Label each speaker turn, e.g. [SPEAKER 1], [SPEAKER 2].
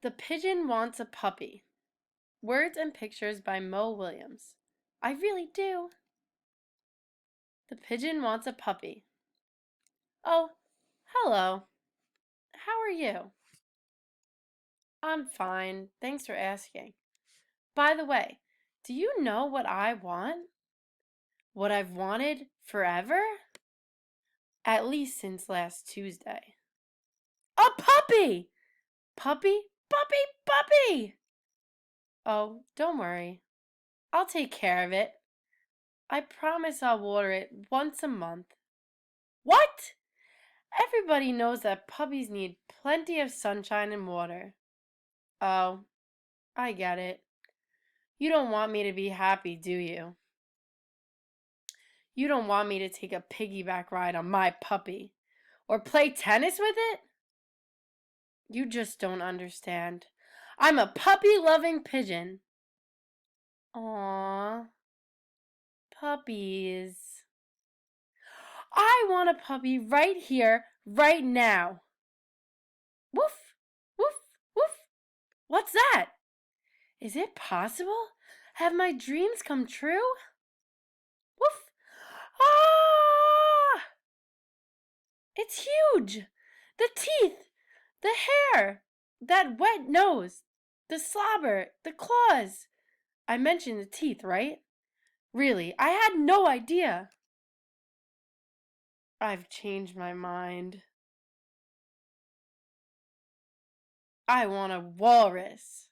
[SPEAKER 1] The Pigeon Wants a Puppy. Words and pictures by Mo Williams. I really do. The Pigeon Wants a Puppy. Oh, hello. How are you? I'm fine. Thanks for asking. By the way, do you know what I want? What I've wanted forever? At least since last Tuesday. A puppy! Puppy, puppy, puppy! Oh, don't worry. I'll take care of it. I promise I'll water it once a month. What? Everybody knows that puppies need plenty of sunshine and water. Oh, I get it. You don't want me to be happy, do you? You don't want me to take a piggyback ride on my puppy or play tennis with it? You just don't understand. I'm a puppy-loving pigeon. Aww, puppies. I want a puppy right here, right now. Woof, woof, woof. What's that? Is it possible? Have my dreams come true? Woof! Ah! It's huge! The teeth! The hair! That wet nose! The slobber! The claws! I mentioned the teeth, right? Really, I had no idea. I've changed my mind. I want a walrus.